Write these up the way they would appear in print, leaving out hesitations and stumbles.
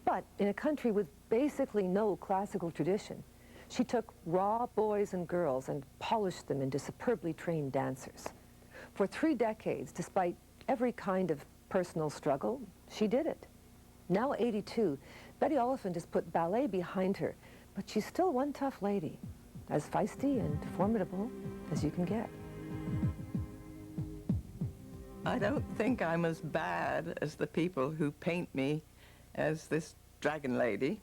But in a country with basically no classical tradition, she took raw boys and girls and polished them into superbly trained dancers. For 3 decades, despite every kind of personal struggle, she did it. Now 82, Betty Oliphant has put ballet behind her, but she's still one tough lady, as feisty and formidable as you can get. I don't think I'm as bad as the people who paint me as this dragon lady,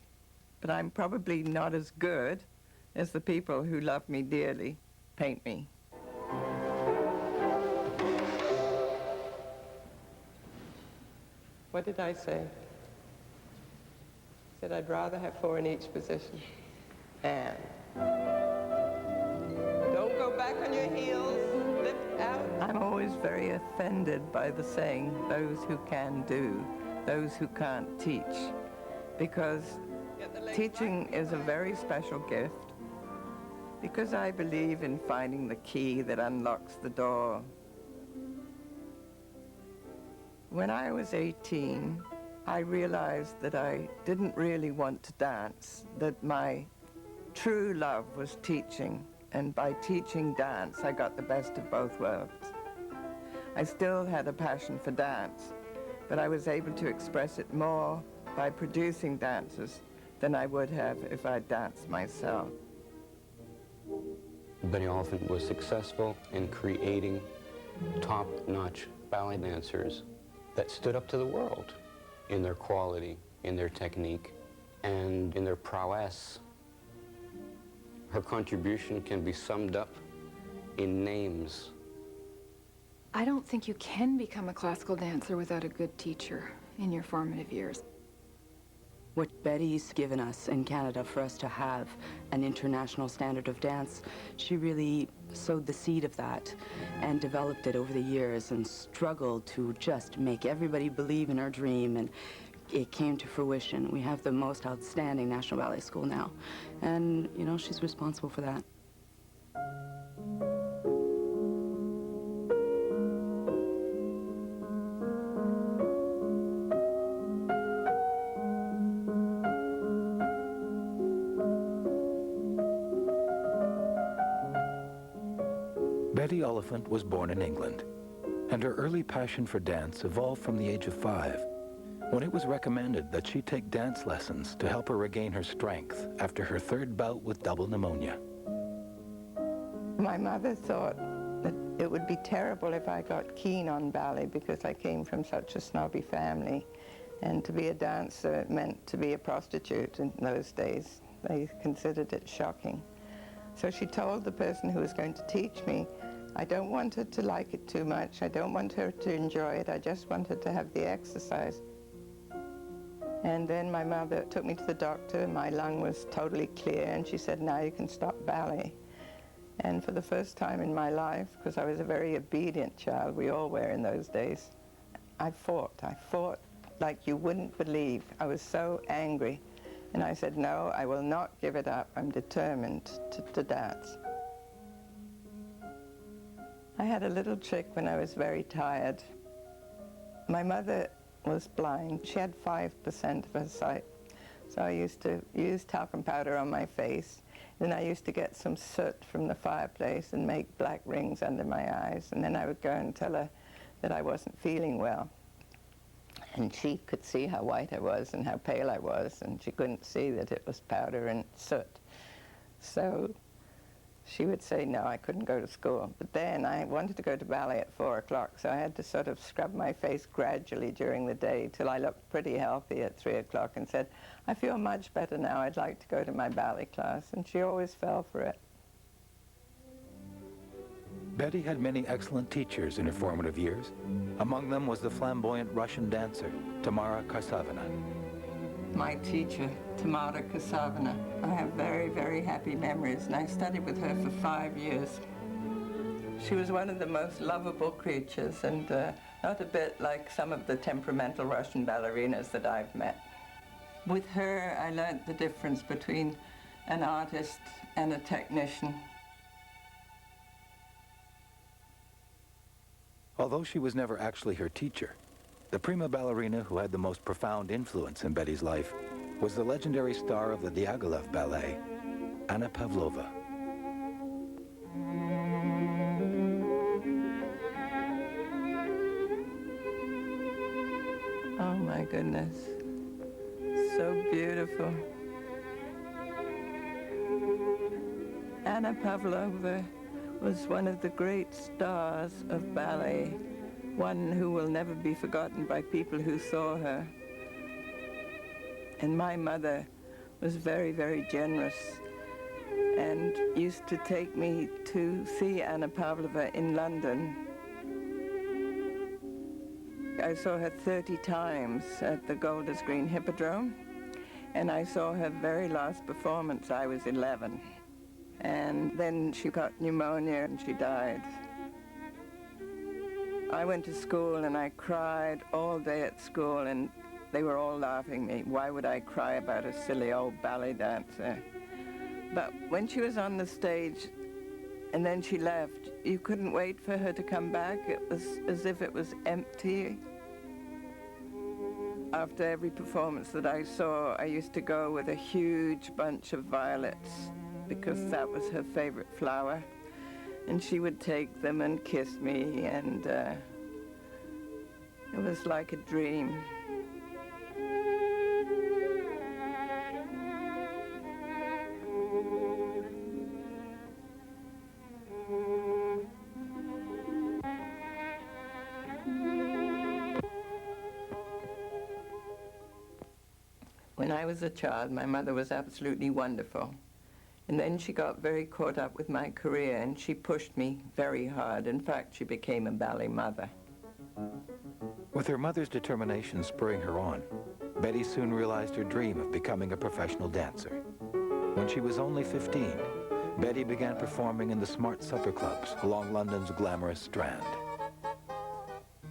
but I'm probably not as good as the people who love me dearly paint me. What did I say? I said I'd rather have 4 in each position. And don't go back on your heels, lift out. I'm always very offended by the saying, those who can do, those who can't teach, because teaching is a very special gift, because I believe in finding the key that unlocks the door. When I was 18, I realized that I didn't really want to dance, that my true love was teaching, and by teaching dance, I got the best of both worlds. I still had a passion for dance, but I was able to express it more by producing dancers than I would have if I'd danced myself. Betty Oliphant was successful in creating top-notch ballet dancers that stood up to the world in their quality, in their technique, and in their prowess. Her contribution can be summed up in names. I don't think you can become a classical dancer without a good teacher in your formative years. What Betty's given us in Canada for us to have an international standard of dance, she really sowed the seed of that and developed it over the years and struggled to just make everybody believe in her dream, and it came to fruition. We have the most outstanding National Ballet School now, and you know, she's responsible for that. Betty Oliphant was born in England, and her early passion for dance evolved from the age of 5, when it was recommended that she take dance lessons to help her regain her strength after her 3rd bout with double pneumonia. My mother thought that it would be terrible if I got keen on ballet because I came from such a snobby family, and to be a dancer meant to be a prostitute in those days. They considered it shocking. So she told the person who was going to teach me, I don't want her to like it too much. I don't want her to enjoy it. I just want her to have the exercise. And then my mother took me to the doctor. My lung was totally clear, and she said, now you can stop ballet. And for the first time in my life, because I was a very obedient child, we all were in those days, I fought like you wouldn't believe. I was so angry. And I said, no, I will not give it up. I'm determined to dance. I had a little trick when I was very tired. My mother was blind. She had 5% of her sight. So I used to use talcum powder on my face. Then I used to get some soot from the fireplace and make black rings under my eyes. And then I would go and tell her that I wasn't feeling well. And she could see how white I was and how pale I was, and she couldn't see that it was powder and soot. So she would say, no, I couldn't go to school. But then I wanted to go to ballet at 4 o'clock, so I had to sort of scrub my face gradually during the day till I looked pretty healthy at 3 o'clock and said, I feel much better now, I'd like to go to my ballet class. And she always fell for it. Betty had many excellent teachers in her formative years. Among them was the flamboyant Russian dancer, Tamara Karsavina. My teacher, Tamara Karsavina, I have very, very happy memories, and I studied with her for 5 years. She was one of the most lovable creatures, and not a bit like some of the temperamental Russian ballerinas that I've met. With her, I learned the difference between an artist and a technician. Although she was never actually her teacher, The prima ballerina who had the most profound influence in Betty's life was the legendary star of the Diaghilev Ballet, Anna Pavlova. Oh my goodness, so beautiful. Anna Pavlova was one of the great stars of ballet, one who will never be forgotten by people who saw her. And my mother was very, very generous and used to take me to see Anna Pavlova in London. I saw her 30 times at the Golders Green Hippodrome, and I saw her very last performance. I was 11. And then she got pneumonia and she died. I went to school and I cried all day at school, and they were all laughing at me. Why would I cry about a silly old ballet dancer? But when she was on the stage and then she left, you couldn't wait for her to come back. It was as if it was empty. After every performance that I saw, I used to go with a huge bunch of violets because that was her favorite flower. And she would take them and kiss me, and it was like a dream. When I was a child, my mother was absolutely wonderful. And then she got very caught up with my career, and she pushed me very hard. In fact, she became a ballet mother. With her mother's determination spurring her on, Betty soon realized her dream of becoming a professional dancer. When she was only 15, Betty began performing in the smart supper clubs along London's glamorous Strand.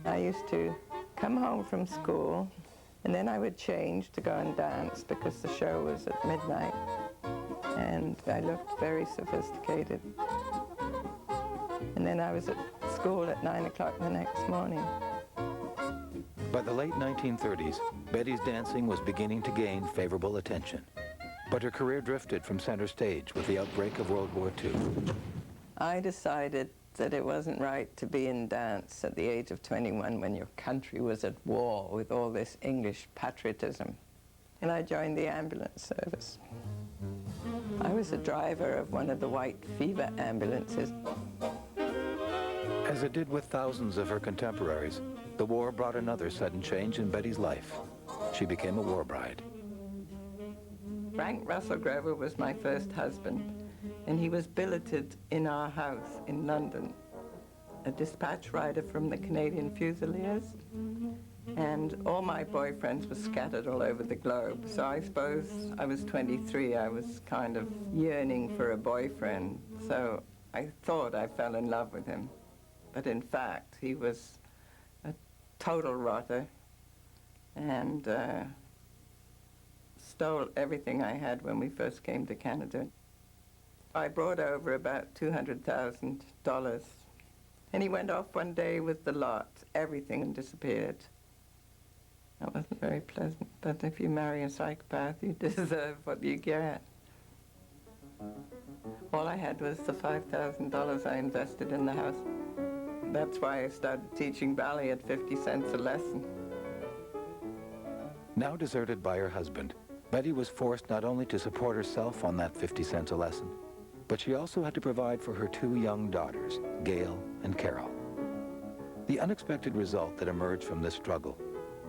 I used to come home from school, and then I would change to go and dance because the show was at midnight. And I looked very sophisticated. And then I was at school at 9 o'clock the next morning. By the late 1930s, Betty's dancing was beginning to gain favorable attention. But her career drifted from center stage with the outbreak of World War II. I decided that it wasn't right to be in dance at the age of 21 when your country was at war with all this English patriotism. And I joined the ambulance service. I was a driver of one of the white fever ambulances. As it did with thousands of her contemporaries, the war brought another sudden change in Betty's life. She became a war bride. Frank Russell Grover was my first husband, and he was billeted in our house in London, a dispatch rider from the Canadian Fusiliers. And all my boyfriends were scattered all over the globe. So I suppose I was 23, I was kind of yearning for a boyfriend. So I thought I fell in love with him. But in fact, he was a total rotter and stole everything I had when we first came to Canada. I brought over about $200,000. And he went off one day with the lot. Everything disappeared. That wasn't very pleasant, but if you marry a psychopath, you deserve what you get. All I had was the $5,000 I invested in the house. That's why I started teaching ballet at 50 cents a lesson. Now deserted by her husband, Betty was forced not only to support herself on that 50 cents a lesson, but she also had to provide for her two young daughters, Gail and Carol. The unexpected result that emerged from this struggle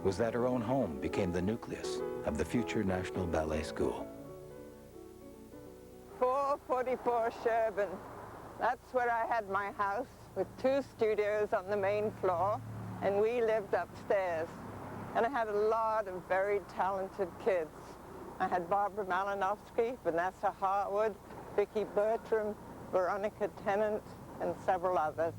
was that her own home became the nucleus of the future National Ballet School. 444 Sherburn. That's where I had my house with 2 studios on the main floor, and we lived upstairs. And I had a lot of very talented kids. I had Barbara Malinowski, Vanessa Harwood, Vicki Bertram, Veronica Tennant, and several others.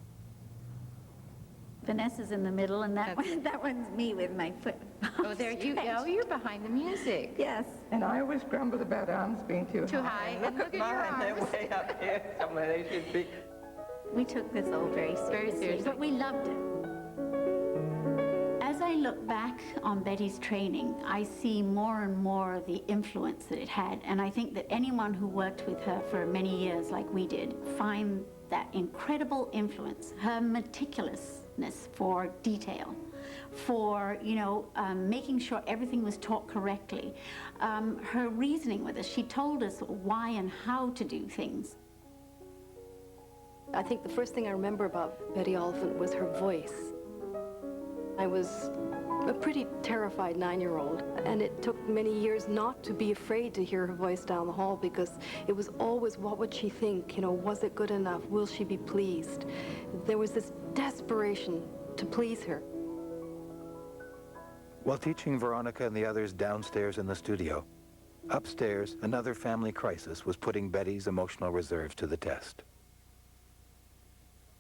Vanessa's in the middle, and that one's me with my foot. Oh, there you go. You're behind the music. Yes. And I always grumbled about arms being too high. And look at your mine, they're arms. way up here somewhere they should be. We took this all very seriously, but we loved it. As I look back on Betty's training, I see more and more the influence that it had. And I think that anyone who worked with her for many years, like we did, find that incredible influence, her meticulousness for detail, for, making sure everything was taught correctly. Her reasoning with us, she told us why and how to do things. I think the first thing I remember about Betty Oliphant was her voice. I was a pretty terrified 9-year-old, and it took many years not to be afraid to hear her voice down the hall, because it was always, what would she think? Was it good enough? Will she be pleased? There was this desperation to please her. While teaching Veronica and the others downstairs in the studio, upstairs, another family crisis was putting Betty's emotional reserves to the test.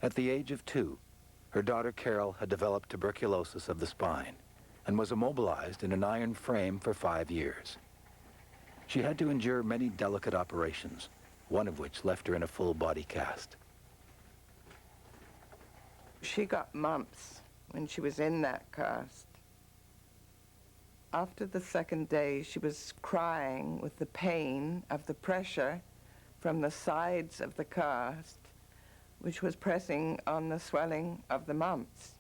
At the age of 2, her daughter Carol had developed tuberculosis of the spine and was immobilized in an iron frame for 5 years. She had to endure many delicate operations, one of which left her in a full-body cast. She got mumps when she was in that cast. After the second day, she was crying with the pain of the pressure from the sides of the cast, which was pressing on the swelling of the mumps.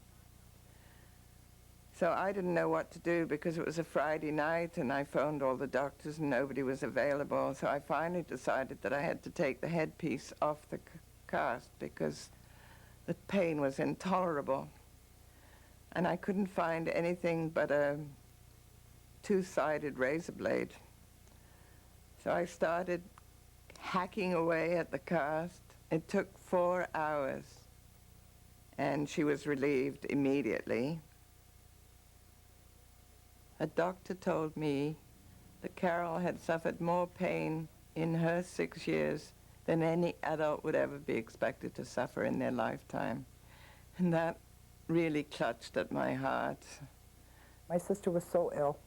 So I didn't know what to do, because it was a Friday night and I phoned all the doctors and nobody was available. So I finally decided that I had to take the headpiece off the cast because the pain was intolerable. And I couldn't find anything but a 2-sided razor blade. So I started hacking away at the cast. It took 4 hours, and she was relieved immediately. A doctor told me that Carol had suffered more pain in her 6 years than any adult would ever be expected to suffer in their lifetime. And that really clutched at my heart. My sister was so ill,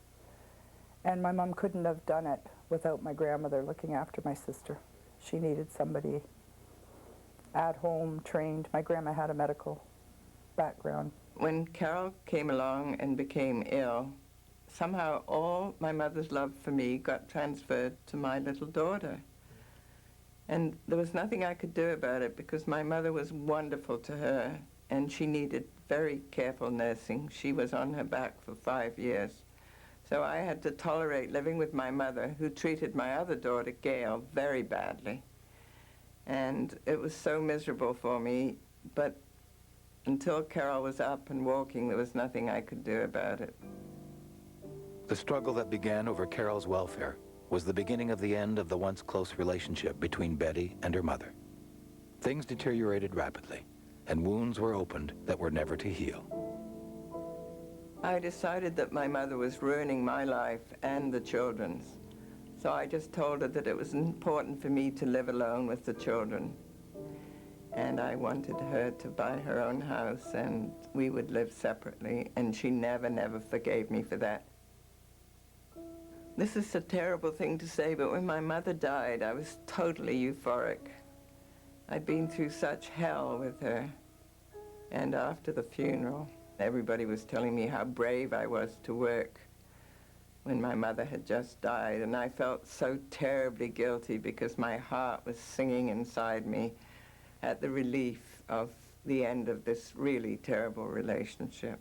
and my mom couldn't have done it without my grandmother looking after my sister. She needed somebody at home, trained. My grandma had a medical background. When Carol came along and became ill, somehow all my mother's love for me got transferred to my little daughter. And there was nothing I could do about it, because my mother was wonderful to her, and she needed very careful nursing. She was on her back for 5 years. So I had to tolerate living with my mother, who treated my other daughter, Gail, very badly. And it was so miserable for me, but until Carol was up and walking, there was nothing I could do about it. The struggle that began over Carol's welfare was the beginning of the end of the once close relationship between Betty and her mother. Things deteriorated rapidly, and wounds were opened that were never to heal. I decided that my mother was ruining my life and the children's. So I just told her that it was important for me to live alone with the children. And I wanted her to buy her own house, and we would live separately, and she never forgave me for that. This is a terrible thing to say, but when my mother died, I was totally euphoric. I'd been through such hell with her. And after the funeral, everybody was telling me how brave I was to work when my mother had just died, and I felt so terribly guilty, because my heart was singing inside me at the relief of the end of this really terrible relationship.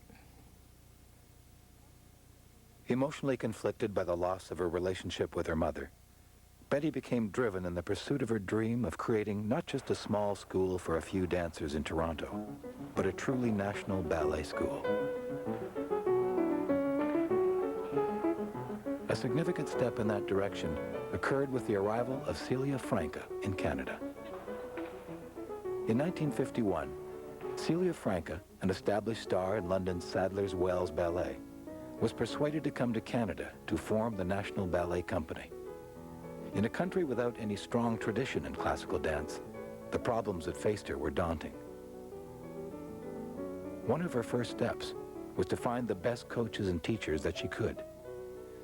Emotionally conflicted by the loss of her relationship with her mother, Betty became driven in the pursuit of her dream of creating not just a small school for a few dancers in Toronto, but a truly national ballet school. A significant step in that direction occurred with the arrival of Celia Franca in Canada. In 1951, Celia Franca, an established star in London's Sadler's Wells Ballet, was persuaded to come to Canada to form the National Ballet Company. In a country without any strong tradition in classical dance, the problems that faced her were daunting. One of her first steps was to find the best coaches and teachers that she could.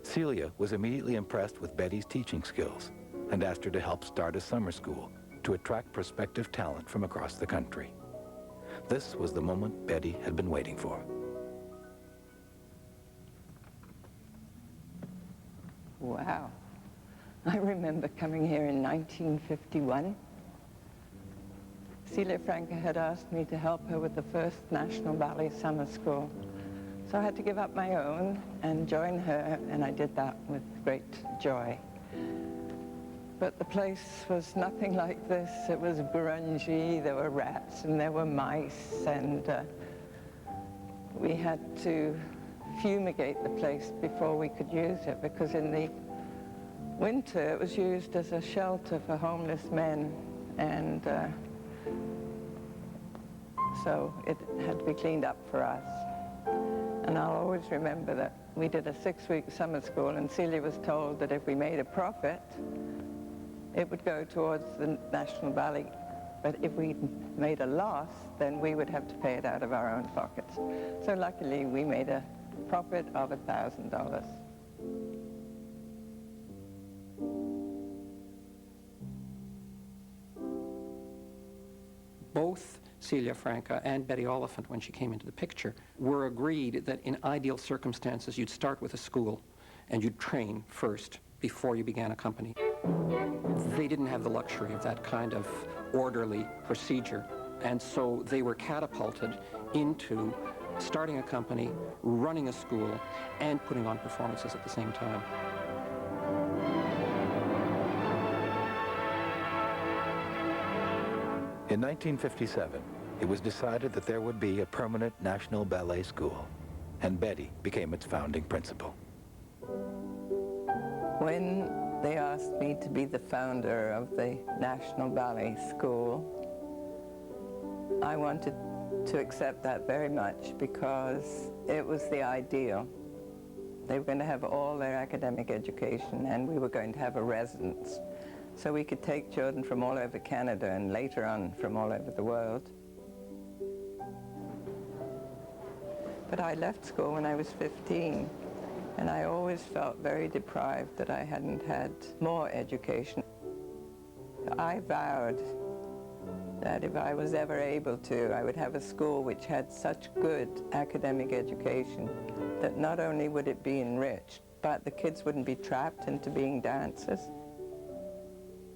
Celia was immediately impressed with Betty's teaching skills and asked her to help start a summer school to attract prospective talent from across the country. This was the moment Betty had been waiting for. wow. I remember coming here in 1951. Celia Franca had asked me to help her with the first National Ballet Summer School. So I had to give up my own and join her, and I did that with great joy. But the place was nothing like this. It was grungy, there were rats and there were mice, and we had to fumigate the place before we could use it, because in the winter it was used as a shelter for homeless men, and so it had to be cleaned up for us. And I'll always remember that we did a 6-week summer school, and Celia was told that if we made a profit, it would go towards the National Ballet. But if we made a loss, then we would have to pay it out of our own pockets. So luckily, we made a profit of $1,000. Both Celia Franca and Betty Oliphant, when she came into the picture, were agreed that in ideal circumstances, you'd start with a school and you'd train first before you began a company. They didn't have the luxury of that kind of orderly procedure, and so they were catapulted into starting a company, running a school, and putting on performances at the same time. In 1957, it was decided that there would be a permanent national ballet school, and Betty became its founding principal. When they asked me to be the founder of the National Ballet School, I wanted to accept that very much because it was the ideal. They were going to have all their academic education, and we were going to have a residence. So we could take children from all over Canada and later on from all over the world. But I left school when I was 15, and I always felt very deprived that I hadn't had more education. I vowed that if I was ever able to, I would have a school which had such good academic education that not only would it be enriched, but the kids wouldn't be trapped into being dancers.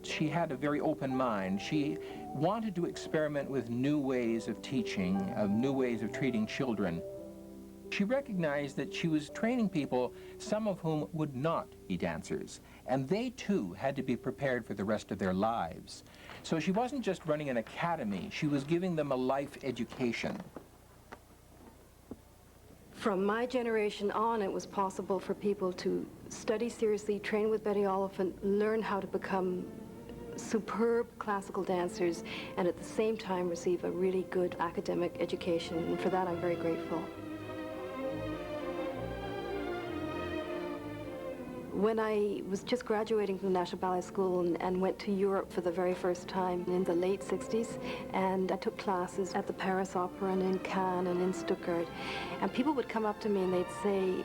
She had a very open mind. She wanted to experiment with new ways of teaching, of new ways of treating children. She recognized that she was training people, some of whom would not be dancers, and they too had to be prepared for the rest of their lives. So she wasn't just running an academy, she was giving them a life education. From my generation on, it was possible for people to study seriously, train with Betty Oliphant, learn how to become superb classical dancers, and at the same time receive a really good academic education, and for that I'm very grateful. When I was just graduating from the National Ballet School and went to Europe for the very first time in the late 60s, and I took classes at the Paris Opera and in Cannes and in Stuttgart, and people would come up to me and they'd say,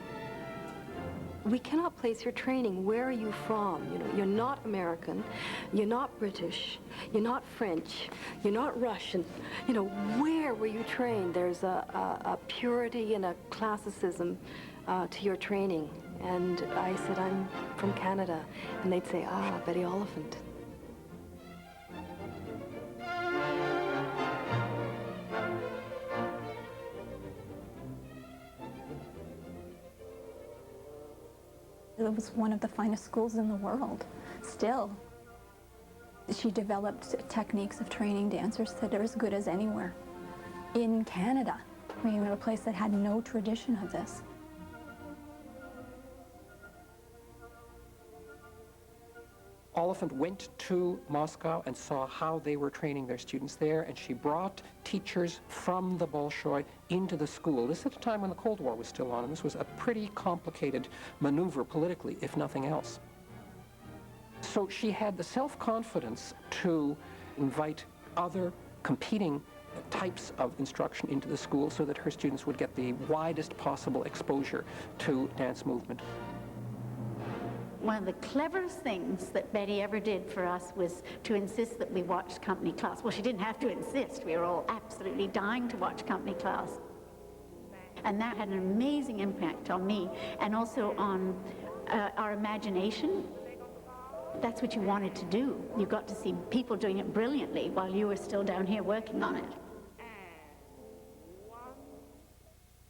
"We cannot place your training. Where are you from? You know, you're not American, you're not British, you're not French, you're not Russian. You know, where were you trained?" There's a purity and a classicism to your training. And I said, "I'm from Canada." And they'd say, "Ah, Betty Oliphant." It was one of the finest schools in the world, still. She developed techniques of training dancers that are as good as anywhere. In Canada, we were a place that had no tradition of this. Oliphant went to Moscow and saw how they were training their students there, and she brought teachers from the Bolshoi into the school. This at a time when the Cold War was still on, and this was a pretty complicated maneuver politically, if nothing else. So she had the self-confidence to invite other competing types of instruction into the school so that her students would get the widest possible exposure to dance movement. One of the cleverest things that Betty ever did for us was to insist that we watched company class. Well, she didn't have to insist. We were all absolutely dying to watch company class. And that had an amazing impact on me and also on our imagination. That's what you wanted to do. You got to see people doing it brilliantly while you were still down here working on it.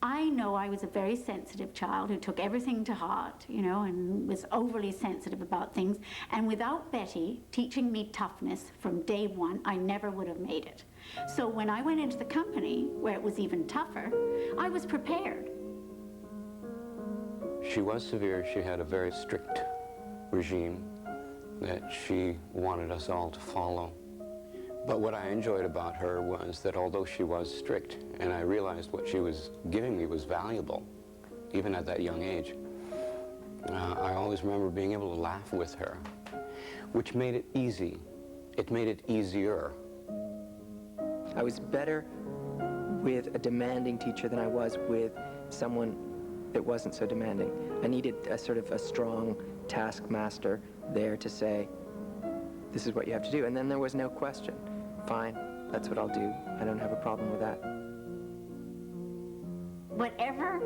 I know I was a very sensitive child who took everything to heart, you know, and was overly sensitive about things. And without Betty teaching me toughness from day one, I never would have made it. So when I went into the company, where it was even tougher, I was prepared. She was severe. She had a very strict regime that she wanted us all to follow. But what I enjoyed about her was that although she was strict, and I realized what she was giving me was valuable, even at that young age, I always remember being able to laugh with her, which made it easy. It made it easier. I was better with a demanding teacher than I was with someone that wasn't so demanding. I needed a sort of a strong taskmaster there to say, this is what you have to do. And then there was no question. Fine, that's what I'll do. I don't have a problem with that. Whatever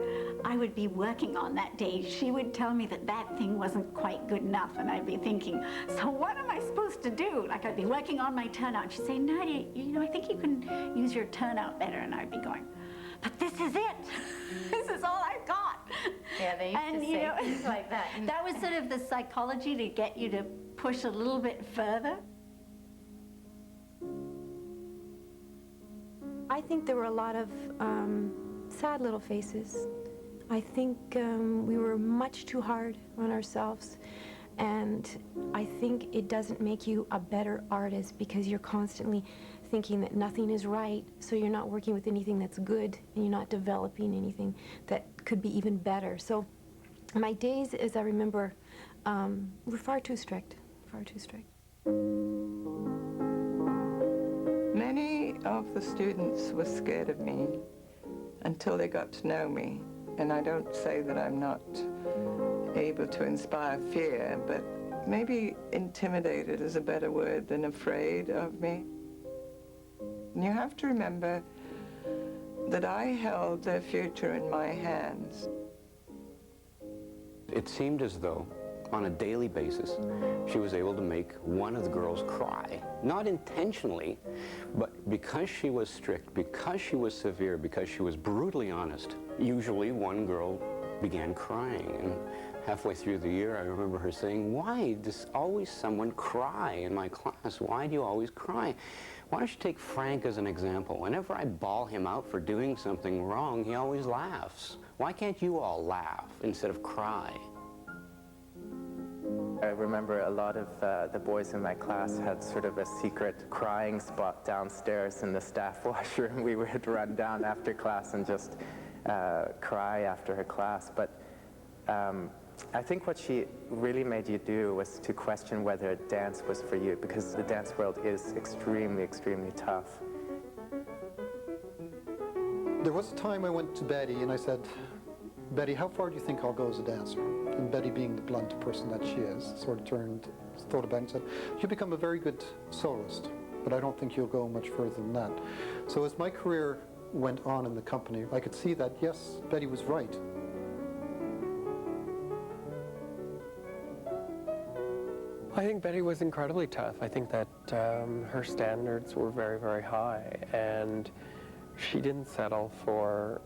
I would be working on that day, she would tell me that that thing wasn't quite good enough, and I'd be thinking, so what am I supposed to do? Like, I'd be working on my turnout, and she'd say, Nadia, you know, I think you can use your turnout better, and I'd be going, but this is it. This is all I've got. Yeah, they used to say things like that. That was sort of the psychology to get you to push a little bit further. I think there were a lot of sad little faces. I think we were much too hard on ourselves, and I think it doesn't make you a better artist because you're constantly thinking that nothing is right, so you're not working with anything that's good, and you're not developing anything that could be even better. So my days, as I remember, were far too strict, far too strict. Many of the students were scared of me until they got to know me. And I don't say that I'm not able to inspire fear, but maybe intimidated is a better word than afraid of me. And you have to remember that I held their future in my hands. It seemed as though, on a daily basis, she was able to make one of the girls cry. Not intentionally, but because she was strict, because she was severe, because she was brutally honest. Usually one girl began crying, and halfway through the year I remember her saying, why does always someone cry in my class? Why do you always cry? Why don't you take Frank as an example? Whenever I bawl him out for doing something wrong, he always laughs. Why can't you all laugh instead of cry? I remember a lot of the boys in my class had sort of a secret crying spot downstairs in the staff washroom. We would run down after class and just cry after her class. But I think what she really made you do was to question whether dance was for you, because the dance world is extremely, extremely tough. There was a time I went to Betty and I said, Betty, how far do you think I'll go as a dancer? And Betty, being the blunt person that she is, sort of thought about it and said, you become a very good soloist, but I don't think you'll go much further than that. So as my career went on in the company, I could see that, yes, Betty was right. I think Betty was incredibly tough. I think that her standards were very, very high, and she didn't settle for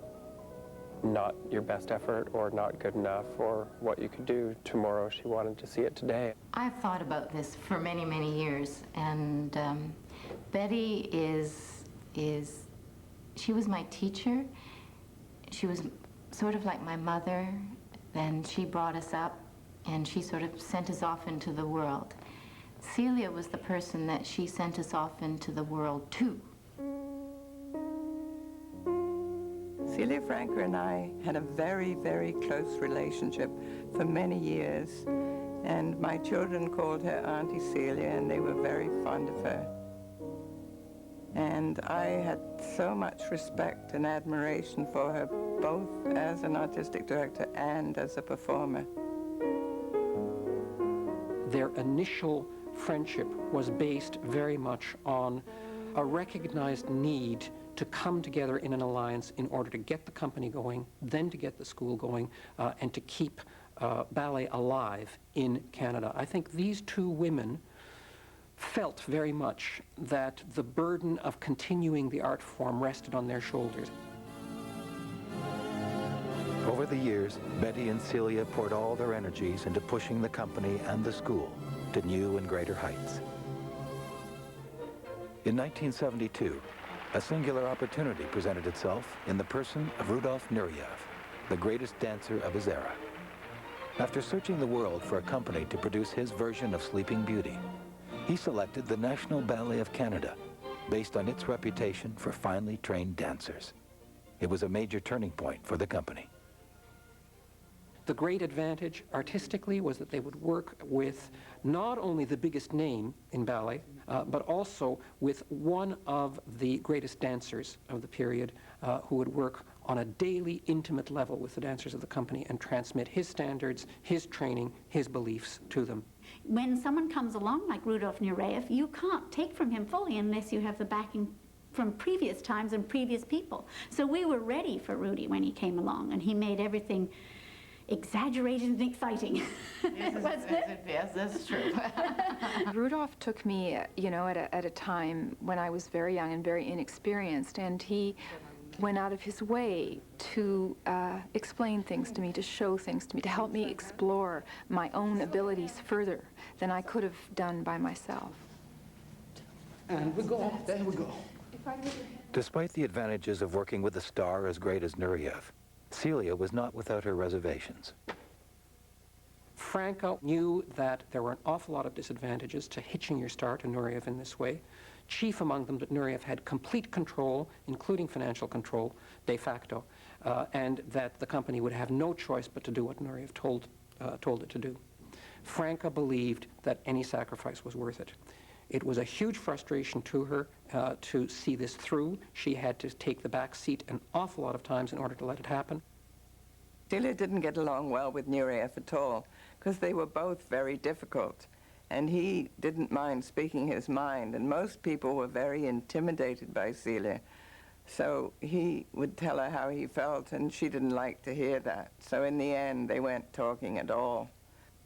not your best effort or not good enough or what you could do tomorrow. She wanted to see it today. I've thought about this for many, many years, and Betty she was my teacher. She was sort of like my mother, and she brought us up, and she sort of sent us off into the world. Celia was the person that she sent us off into the world to. Celia Franker and I had a very, very close relationship for many years, and my children called her Auntie Celia, and they were very fond of her. And I had so much respect and admiration for her, both as an artistic director and as a performer. Their initial friendship was based very much on a recognized need to come together in an alliance in order to get the company going, then to get the school going, and to keep ballet alive in Canada. I think these two women felt very much that the burden of continuing the art form rested on their shoulders. Over the years, Betty and Celia poured all their energies into pushing the company and the school to new and greater heights. In 1972, a singular opportunity presented itself in the person of Rudolf Nureyev, the greatest dancer of his era. After searching the world for a company to produce his version of Sleeping Beauty, he selected the National Ballet of Canada, based on its reputation for finely trained dancers. It was a major turning point for the company. The great advantage artistically was that they would work with not only the biggest name in ballet, but also with one of the greatest dancers of the period who would work on a daily, intimate level with the dancers of the company and transmit his standards, his training, his beliefs to them. When someone comes along like Rudolf Nureyev, you can't take from him fully unless you have the backing from previous times and previous people. So we were ready for Rudy when he came along, and he made everything exaggerated and exciting. Wasn't it? Yes, that's true. Rudolph took me, you know, at a time when I was very young and very inexperienced, and he went out of his way to explain things to me, to show things to me, to help me explore my own abilities further than I could have done by myself. And we go, then we go. Despite the advantages of working with a star as great as Nureyev, Celia was not without her reservations. Franca knew that there were an awful lot of disadvantages to hitching your star to Nureyev in this way. Chief among them that Nureyev had complete control, including financial control, de facto, and that the company would have no choice but to do what Nureyev told it to do. Franca believed that any sacrifice was worth it. It was a huge frustration to her to see this through. She had to take the back seat an awful lot of times in order to let it happen. Celia didn't get along well with Nureyev at all, because they were both very difficult. And he didn't mind speaking his mind, and most people were very intimidated by Celia. So he would tell her how he felt, and she didn't like to hear that. So in the end, they weren't talking at all.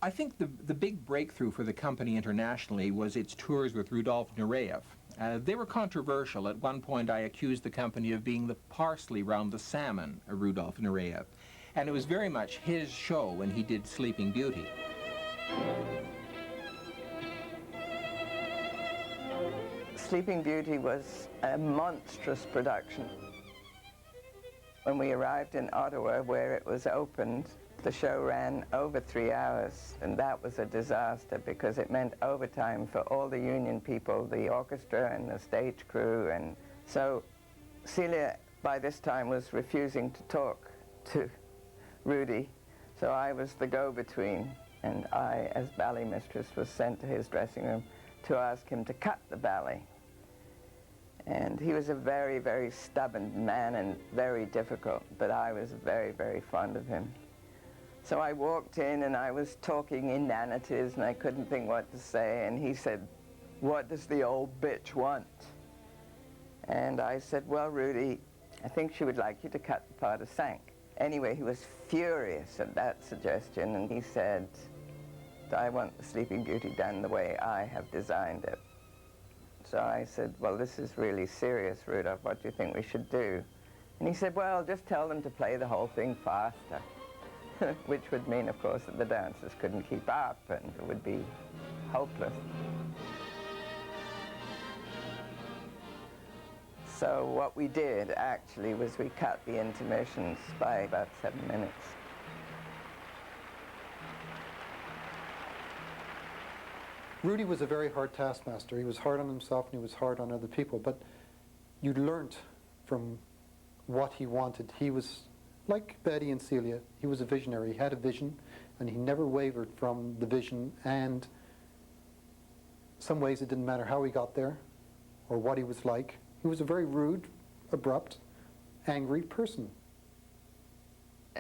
I think the big breakthrough for the company internationally was its tours with Rudolf Nureyev. They were controversial. At one point, I accused the company of being the parsley round the salmon of Rudolf Nureyev. And it was very much his show when he did Sleeping Beauty. Sleeping Beauty was a monstrous production. When we arrived in Ottawa, where it was opened, the show ran over 3 hours, and that was a disaster because it meant overtime for all the union people, the orchestra and the stage crew. And so Celia, by this time, was refusing to talk to Rudy, so I was the go-between, and I, as ballet mistress, was sent to his dressing room to ask him to cut the ballet. And he was a very, very stubborn man and very difficult, but I was very, very fond of him. So I walked in and I was talking inanities and I couldn't think what to say, and he said, "What does the old bitch want?" And I said, "Well, Rudy, I think she would like you to cut the part of Cinq." Anyway, he was furious at that suggestion, and he said, "I want the Sleeping Beauty done the way I have designed it." So I said, "Well, this is really serious, Rudolph. What do you think we should do?" And he said, "Well, just tell them to play the whole thing faster," which would mean, of course, that the dancers couldn't keep up and it would be hopeless. So what we did, actually, was we cut the intermissions by about 7 minutes. Rudy was a very hard taskmaster. He was hard on himself and he was hard on other people, but you learnt from what he wanted. He was like Betty and Celia. He was a visionary. He had a vision and he never wavered from the vision, and some ways it didn't matter how he got there or what he was like. He was a very rude, abrupt, angry person.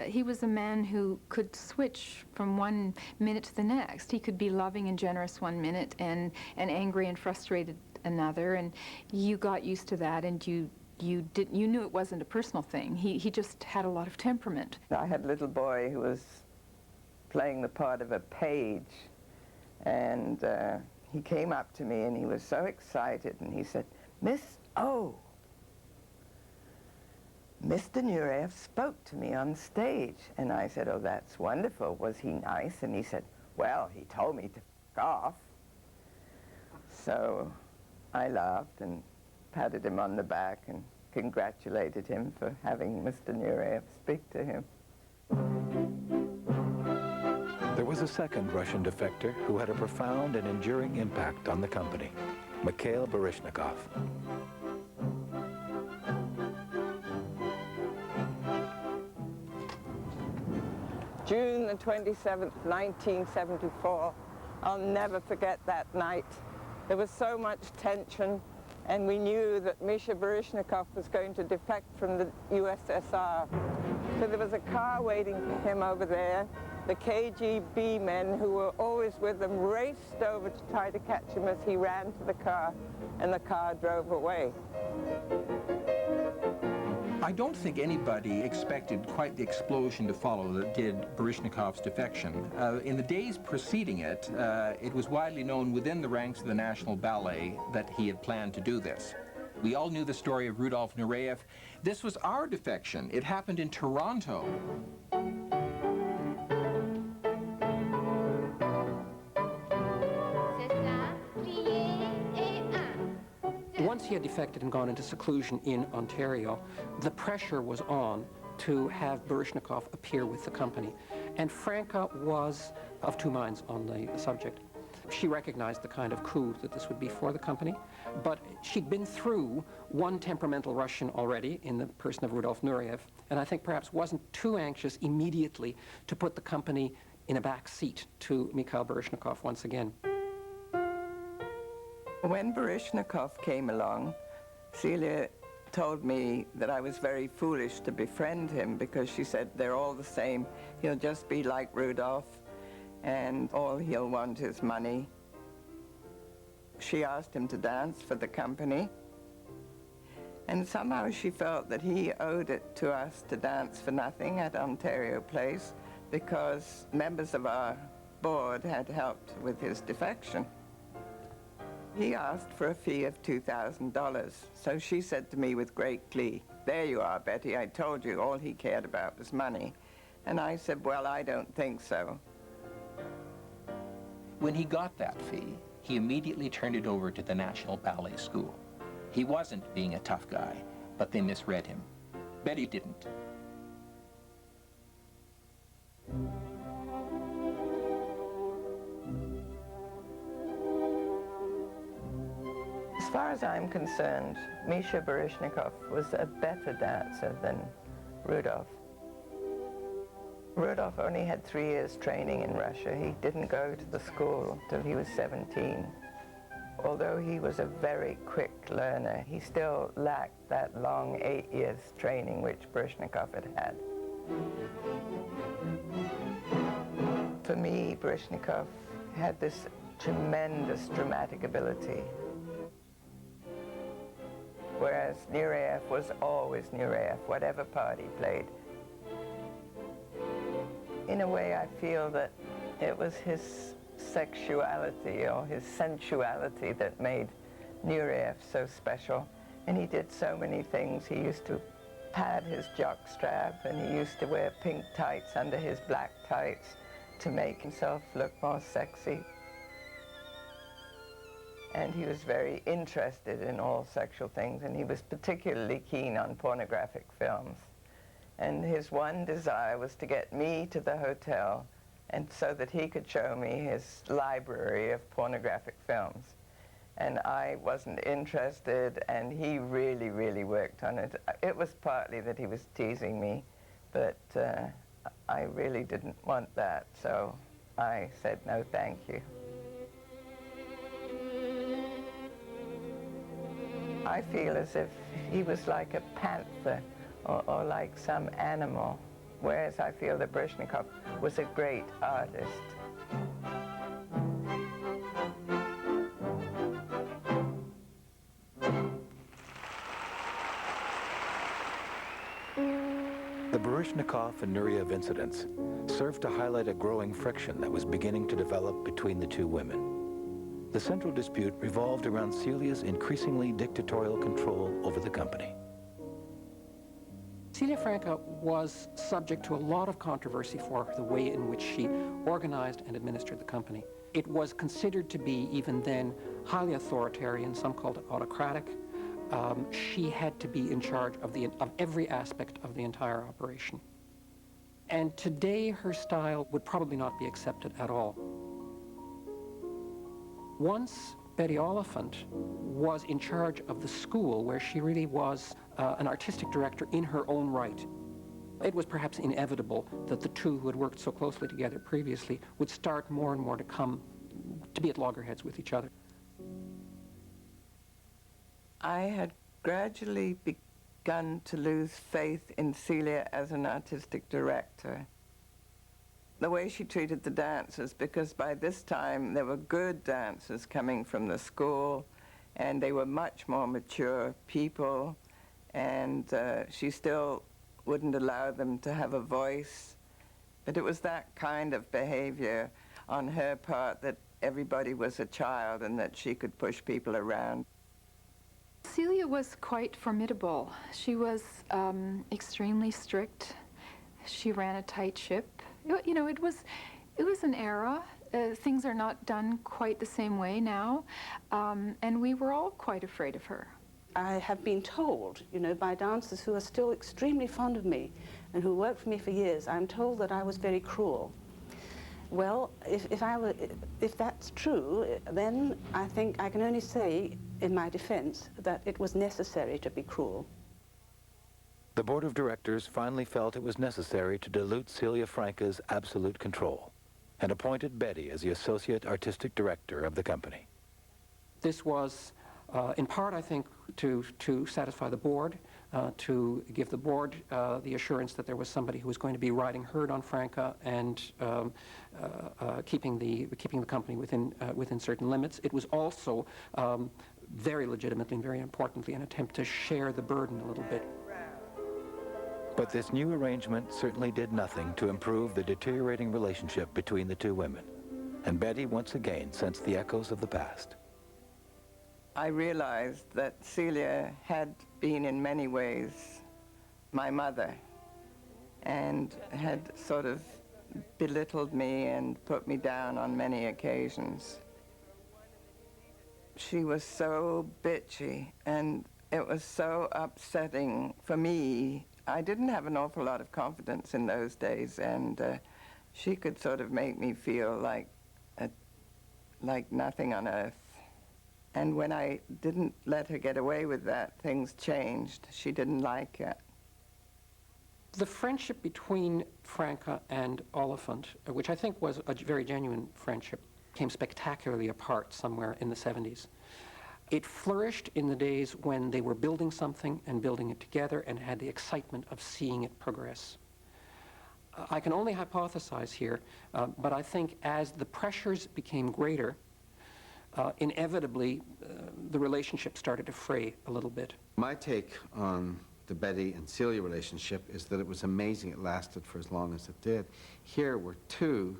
He was a man who could switch from one minute to the next. He could be loving and generous one minute and angry and frustrated another, and you got used to that, and you knew it wasn't a personal thing. He just had a lot of temperament. I had a little boy who was playing the part of a page, and he came up to me and he was so excited and he said, Miss O, Mr. Nureyev spoke to me on stage. And I said, oh, that's wonderful. Was he nice? And he said, well, he told me to f*** off. So I laughed and patted him on the back and congratulated him for having Mr. Nureyev speak to him. There was a second Russian defector who had a profound and enduring impact on the company, Mikhail Baryshnikov. June the 27th, 1974. I'll never forget that night. There was so much tension, and we knew that Misha Baryshnikov was going to defect from the USSR. So there was a car waiting for him over there. The KGB men who were always with him raced over to try to catch him as he ran to the car, and the car drove away. I don't think anybody expected quite the explosion to follow that did Baryshnikov's defection. In the days preceding it, it was widely known within the ranks of the National Ballet that he had planned to do this. We all knew the story of Rudolf Nureyev. This was our defection. It happened in Toronto. Once he had defected and gone into seclusion in Ontario, the pressure was on to have Baryshnikov appear with the company. And Franca was of two minds on the subject. She recognized the kind of coup that this would be for the company, but she'd been through one temperamental Russian already in the person of Rudolf Nureyev, and I think perhaps wasn't too anxious immediately to put the company in a back seat to Mikhail Baryshnikov once again. When Baryshnikov came along, Celia told me that I was very foolish to befriend him because she said, they're all the same. He'll just be like Rudolph, and all he'll want is money. She asked him to dance for the company, and somehow she felt that he owed it to us to dance for nothing at Ontario Place because members of our board had helped with his defection. He asked for a fee of $2,000, so she said to me with great glee, there you are, Betty, I told you all he cared about was money. And I said, well, I don't think so. When he got that fee, he immediately turned it over to the National Ballet School. He wasn't being a tough guy, but they misread him. Betty didn't. As far as I'm concerned, Misha Baryshnikov was a better dancer than Rudolph. Rudolph only had 3 years training in Russia. He didn't go to the school till he was 17. Although he was a very quick learner, he still lacked that long 8 years training which Baryshnikov had had. For me, Baryshnikov had this tremendous dramatic ability, whereas Nureyev was always Nureyev, whatever part he played. In a way, I feel that it was his sexuality or his sensuality that made Nureyev so special. And he did so many things. He used to pad his jockstrap, and he used to wear pink tights under his black tights to make himself look more sexy. And he was very interested in all sexual things, and he was particularly keen on pornographic films. And his one desire was to get me to the hotel, and so that he could show me his library of pornographic films. And I wasn't interested, and he really, really worked on it. It was partly that he was teasing me, but I really didn't want that, so I said no, thank you. I feel as if he was like a panther or like some animal, whereas I feel that Baryshnikov was a great artist. The Baryshnikov and Nureyev incidents served to highlight a growing friction that was beginning to develop between the two women. The central dispute revolved around Celia's increasingly dictatorial control over the company. Celia Franca was subject to a lot of controversy for the way in which she organized and administered the company. It was considered to be, even then, highly authoritarian, some called it autocratic. She had to be in charge of every aspect of the entire operation. And today, her style would probably not be accepted at all. Once Betty Oliphant was in charge of the school, where she really was an artistic director in her own right. It was perhaps inevitable that the two who had worked so closely together previously would start more and more to be at loggerheads with each other. I had gradually begun to lose faith in Celia as an artistic director. The way she treated the dancers, because by this time there were good dancers coming from the school, and they were much more mature people, and she still wouldn't allow them to have a voice. But it was that kind of behavior on her part that everybody was a child and that she could push people around. Celia was quite formidable. She was extremely strict. She ran a tight ship. You know, it was an era. Things are not done quite the same way now, and we were all quite afraid of her. I have been told, you know, by dancers who are still extremely fond of me and who worked for me for years, I'm told that I was very cruel. Well, if that's true, then I think I can only say, in my defense, that it was necessary to be cruel. The board of directors finally felt it was necessary to dilute Celia Franca's absolute control and appointed Betty as the associate artistic director of the company. This was, in part, I think, to satisfy the board, to give the board the assurance that there was somebody who was going to be riding herd on Franca and keeping the company within certain limits. It was also very legitimately and very importantly an attempt to share the burden a little bit. But this new arrangement certainly did nothing to improve the deteriorating relationship between the two women, and Betty once again sensed the echoes of the past. I realized that Celia had been in many ways my mother and had sort of belittled me and put me down on many occasions. She was so bitchy, and it was so upsetting for me. I didn't have an awful lot of confidence in those days, and she could sort of make me feel like nothing on earth. And when I didn't let her get away with that, things changed. She didn't like it. The friendship between Franca and Oliphant, which I think was a very genuine friendship, came spectacularly apart somewhere in the 70s. It flourished in the days when they were building something and building it together and had the excitement of seeing it progress. I can only hypothesize here, but I think as the pressures became greater, inevitably the relationship started to fray a little bit. My take on the Betty and Celia relationship is that it was amazing it lasted for as long as it did. Here were two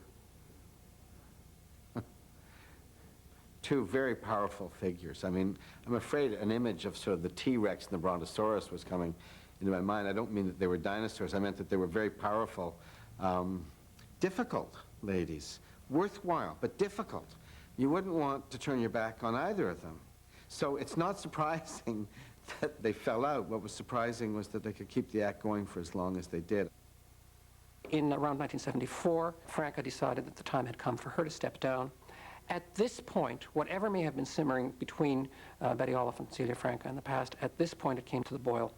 very powerful figures. I mean, I'm afraid an image of sort of the T-Rex and the Brontosaurus was coming into my mind. I don't mean that they were dinosaurs. I meant that they were very powerful, difficult ladies, worthwhile, but difficult. You wouldn't want to turn your back on either of them. So it's not surprising that they fell out. What was surprising was that they could keep the act going for as long as they did. In around 1974, Franca decided that the time had come for her to step down. At this point, whatever may have been simmering between Betty Oliphant and Celia Franca in the past, at this point it came to the boil.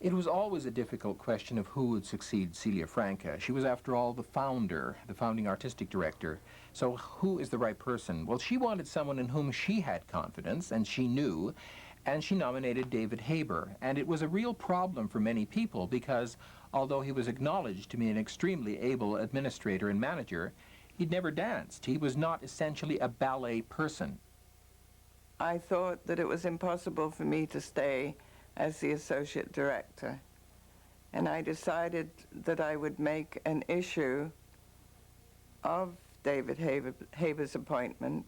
It was always a difficult question of who would succeed Celia Franca. She was, after all, the founder, the founding artistic director. So who is the right person? Well, she wanted someone in whom she had confidence, and she knew, and she nominated David Haber. And it was a real problem for many people because, although he was acknowledged to be an extremely able administrator and manager, he'd never danced. He was not essentially a ballet person. I thought that it was impossible for me to stay as the associate director. And I decided that I would make an issue of David Haber's appointment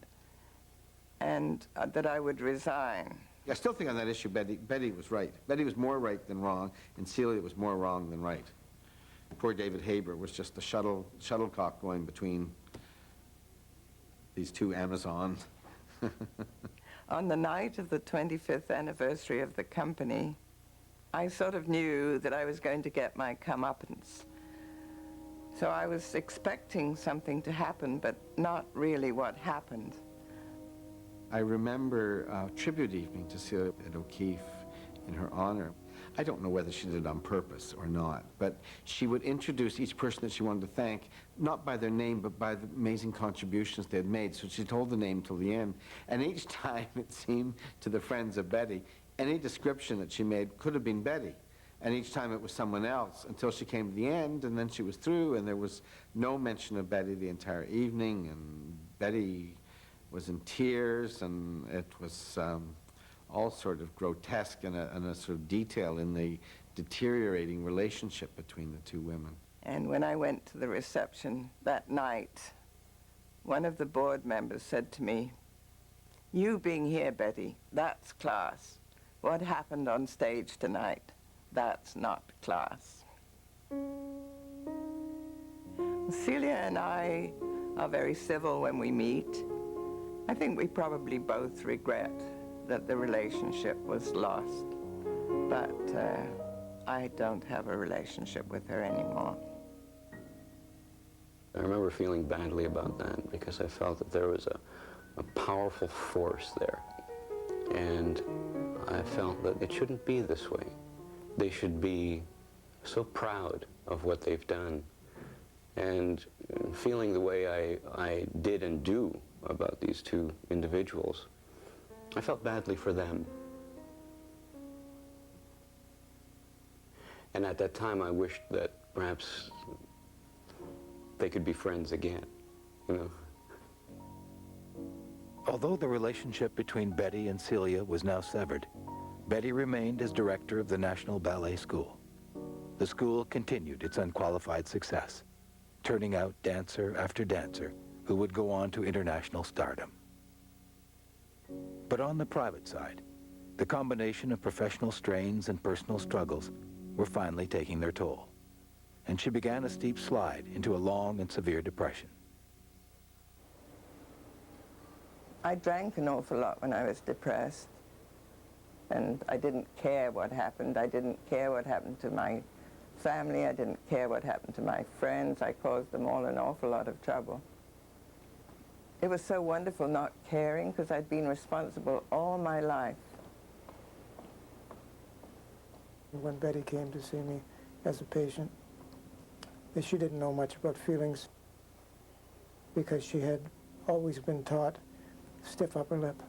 and that I would resign. I still think on that issue, Betty was right. Betty was more right than wrong, and Celia was more wrong than right. Poor David Haber was just the shuttlecock going between these two Amazons. On the night of the 25th anniversary of the company, I sort of knew that I was going to get my comeuppance. So I was expecting something to happen, but not really what happened. I remember a tribute evening to Celia at O'Keeffe in her honor. I don't know whether she did it on purpose or not, but she would introduce each person that she wanted to thank, not by their name, but by the amazing contributions they had made. So she told the name till the end. And each time, it seemed to the friends of Betty, any description that she made could have been Betty. And each time it was someone else until she came to the end, and then she was through, and there was no mention of Betty the entire evening, and Betty was in tears, and it was all sort of grotesque and a sort of detail in the deteriorating relationship between the two women. And when I went to the reception that night, one of the board members said to me, "You being here, Betty, that's class. What happened on stage tonight, that's not class." Celia and I are very civil when we meet. I think we probably both regret that the relationship was lost, but I don't have a relationship with her anymore. I remember feeling badly about that because I felt that there was a powerful force there, and I felt that it shouldn't be this way. They should be so proud of what they've done, and feeling the way I did and do about these two individuals, I felt badly for them. And at that time, I wished that perhaps they could be friends again, you know. Although the relationship between Betty and Celia was now severed, Betty remained as director of the National Ballet School. The school continued its unqualified success, turning out dancer after dancer who would go on to international stardom. But on the private side, the combination of professional strains and personal struggles were finally taking their toll, and she began a steep slide into a long and severe depression. I drank an awful lot when I was depressed, and I didn't care what happened. I didn't care what happened to my family. I didn't care what happened to my friends. I caused them all an awful lot of trouble. It was so wonderful not caring because I'd been responsible all my life. When Betty came to see me as a patient, she didn't know much about feelings because she had always been taught stiff upper lip.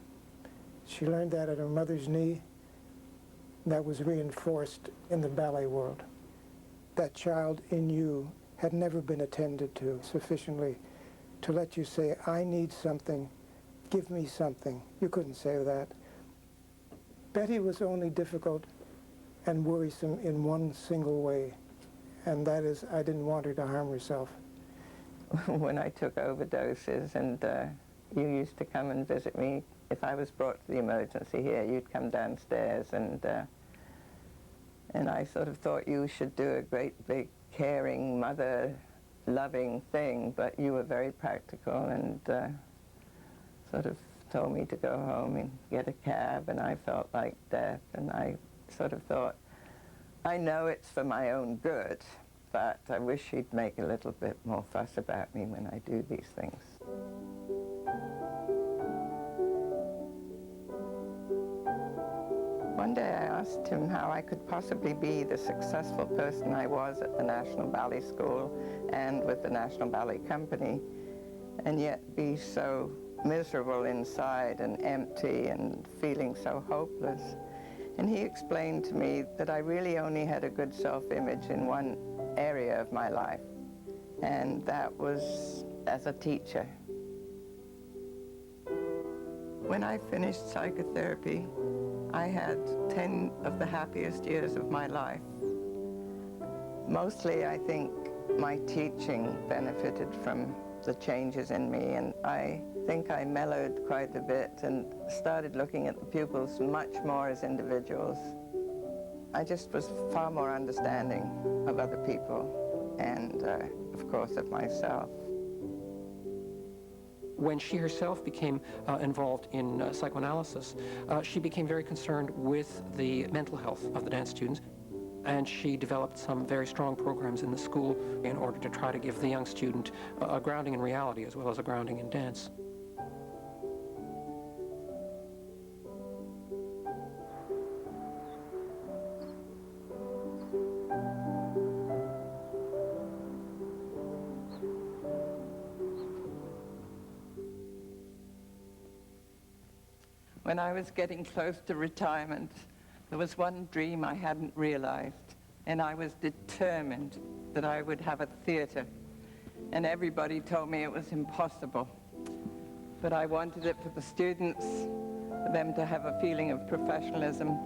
She learned that at her mother's knee. That was reinforced in the ballet world. That child in you had never been attended to sufficiently to let you say, "I need something, give me something." You couldn't say that. Betty was only difficult and worrisome in one single way, and that is I didn't want her to harm herself. When I took overdoses and you used to come and visit me, if I was brought to the emergency here, you'd come downstairs, and I sort of thought you should do a great big caring mother loving thing, but you were very practical and sort of told me to go home and get a cab, and I felt like death, and I sort of thought, I know it's for my own good, but I wish he'd make a little bit more fuss about me when I do these things. One day I asked him how I could possibly be the successful person I was at the National Ballet School and with the National Ballet Company, and yet be so miserable inside and empty and feeling so hopeless. And he explained to me that I really only had a good self-image in one area of my life, and that was as a teacher. When I finished psychotherapy, I had 10 of the happiest years of my life. Mostly, I think my teaching benefited from the changes in me, and I think I mellowed quite a bit and started looking at the pupils much more as individuals. I just was far more understanding of other people and, of course, of myself. When she herself became involved in psychoanalysis, she became very concerned with the mental health of the dance students, and she developed some very strong programs in the school in order to try to give the young student a grounding in reality as well as a grounding in dance. When I was getting close to retirement, there was one dream I hadn't realized, and I was determined that I would have a theater. And everybody told me it was impossible. But I wanted it for the students, for them to have a feeling of professionalism,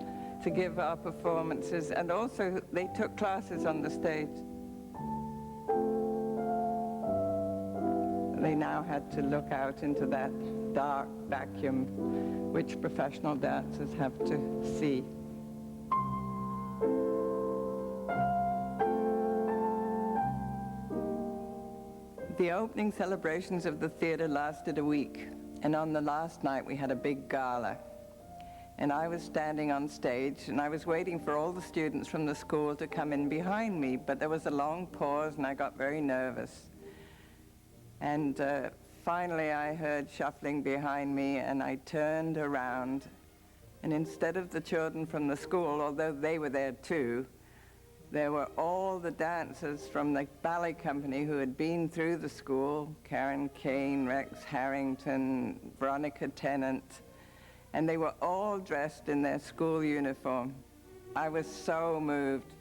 to give our performances, and also they took classes on the stage. They now had to look out into that dark vacuum which professional dancers have to see. The opening celebrations of the theater lasted a week, and on the last night we had a big gala. And I was standing on stage, and I was waiting for all the students from the school to come in behind me, but there was a long pause, and I got very nervous. And finally I heard shuffling behind me, and I turned around, and instead of the children from the school, although they were there too, there were all the dancers from the ballet company who had been through the school, Karen Kane, Rex Harrington, Veronica Tennant, and they were all dressed in their school uniform. I was so moved.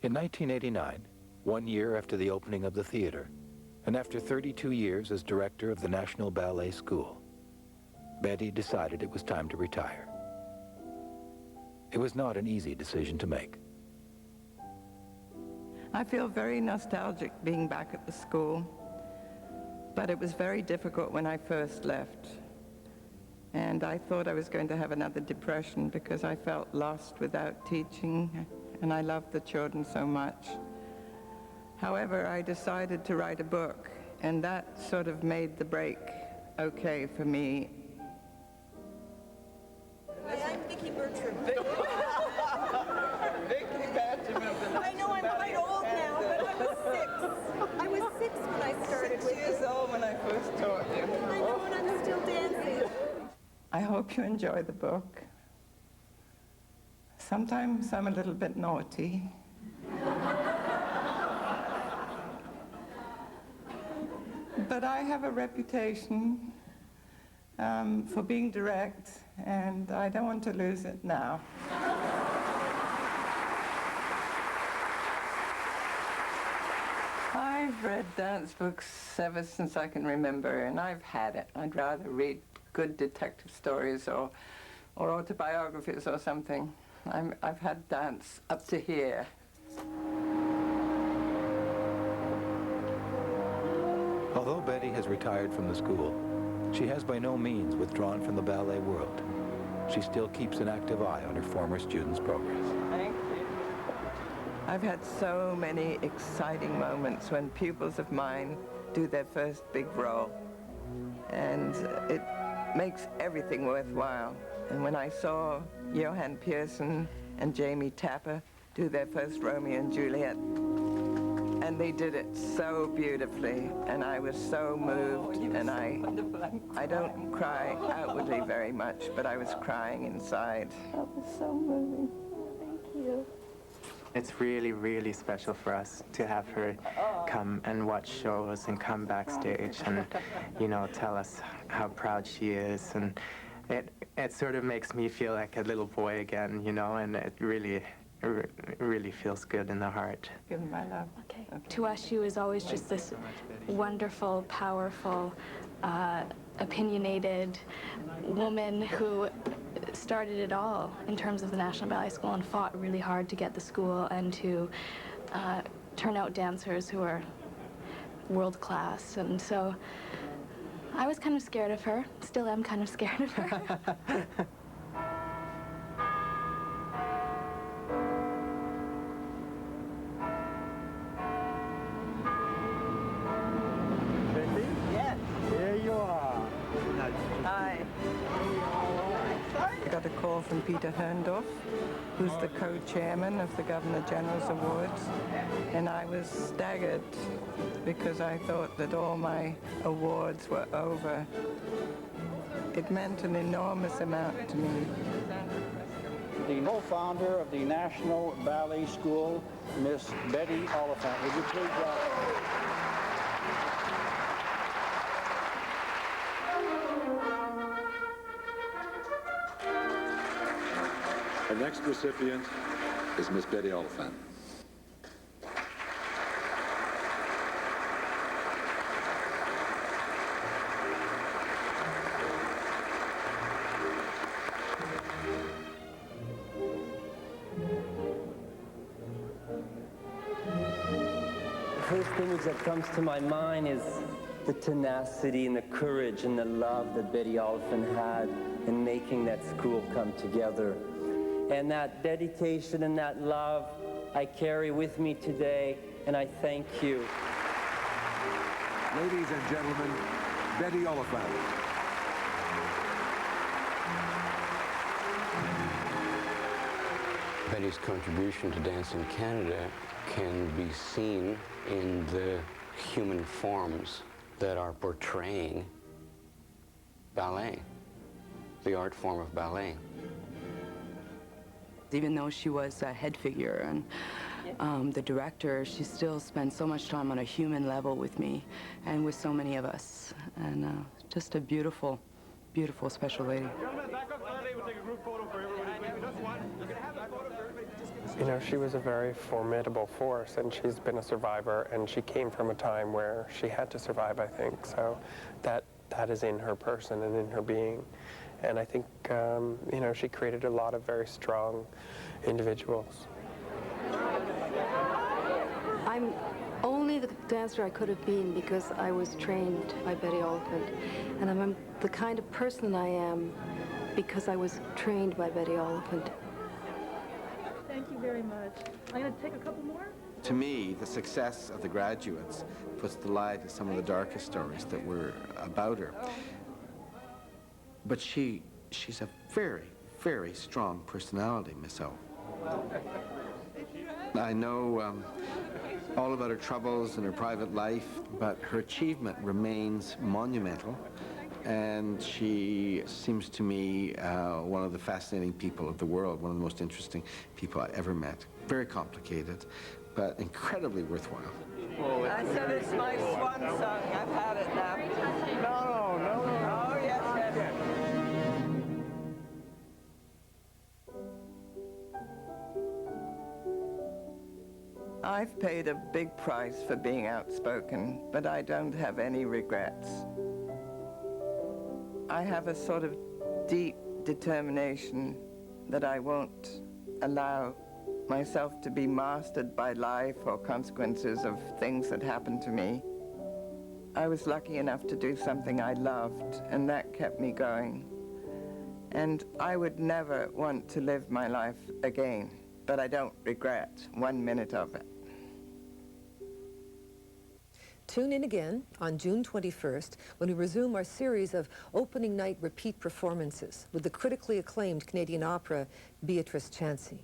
In 1989, 1 year after the opening of the theater, and after 32 years as director of the National Ballet School, Betty decided it was time to retire. It was not an easy decision to make. I feel very nostalgic being back at the school, but it was very difficult when I first left. And I thought I was going to have another depression because I felt lost without teaching, and I loved the children so much. However, I decided to write a book, and that sort of made the break okay for me. Hi, I'm Vicki Bertram. I know I'm quite old now, but I was 6. I was 6 when I started with 6 years old when I first taught you. I know, and I'm still dancing. I hope you enjoy the book. Sometimes I'm a little bit naughty. But I have a reputation for being direct, and I don't want to lose it now. I've read dance books ever since I can remember, and I've had it. I'd rather read good detective stories or autobiographies or something. I've had dance up to here. Although Betty has retired from the school, she has by no means withdrawn from the ballet world. She still keeps an active eye on her former students' progress. Thank you. I've had so many exciting moments when pupils of mine do their first big role, and it makes everything worthwhile. And when I saw Johan Pearson and Jamie Tapper do their first Romeo and Juliet, and they did it so beautifully, and I was so moved, and I don't cry outwardly very much, but I was crying inside. That was so moving. Thank you. It's really, really special for us to have her come and watch shows and come backstage and, you know, tell us how proud she is. And it sort of makes me feel like a little boy again, you know, and it really feels good in the heart. Give me my love. Okay. To us, she was always just this wonderful, powerful, opinionated woman who started it all in terms of the National Ballet School and fought really hard to get the school and to turn out dancers who are world class. And so I was kind of scared of her, still am kind of scared of her. Yes. Here you are. Hi. I got a call from Peter Herndorf, who's the co-chairman of the Governor General's Awards, and I was staggered because I thought that all my awards were over. It meant an enormous amount to me. The co-founder of the National Ballet School, Miss Betty Oliphant. Would you please welcome? Our next recipient is Miss Betty Oliphant. The first image that comes to my mind is the tenacity and the courage and the love that Betty Oliphant had in making that school come together. And that dedication and that love I carry with me today, and I thank you. Ladies and gentlemen, Betty Oliphant. Betty's contribution to dance in Canada can be seen in the human forms that are portraying ballet, the art form of ballet. Even though she was a head figure and the director, she still spent so much time on a human level with me and with so many of us. And just a beautiful, beautiful, special lady. You know, she was a very formidable force, and she's been a survivor, and she came from a time where she had to survive, I think. So that is in her person and in her being. And I think, you know, she created a lot of very strong individuals. I'm only the dancer I could have been because I was trained by Betty Oliphant. And I'm the kind of person I am because I was trained by Betty Oliphant. Thank you very much. I'm going to take a couple more. To me, the success of the graduates puts the light to some of the darkest stories that were about her. But she's a very, very strong personality, Miss O. I know all about her troubles and her private life, but her achievement remains monumental, and she seems to me one of the fascinating people of the world, one of the most interesting people I ever met. Very complicated, but incredibly worthwhile. I said it's my swan song. I've had it now. No. Oh, yes. I've paid a big price for being outspoken, but I don't have any regrets. I have a sort of deep determination that I won't allow myself to be mastered by life or consequences of things that happened to me. I was lucky enough to do something I loved, and that kept me going. And I would never want to live my life again, but I don't regret 1 minute of it. Tune in again on June 21st when we resume our series of opening night repeat performances with the critically acclaimed Canadian opera Beatrice Chansey.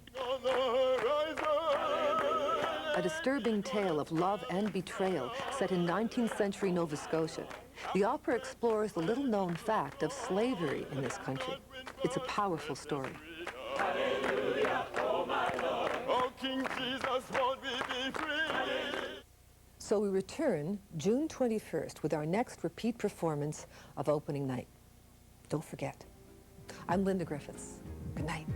A disturbing tale of love and betrayal set in 19th century Nova Scotia. The opera explores the little-known fact of slavery in this country. It's a powerful story. Hallelujah, oh my Lord, oh King Jesus, won't we be free? So we return June 21st with our next repeat performance of opening night. Don't forget. I'm Linda Griffiths. Good night.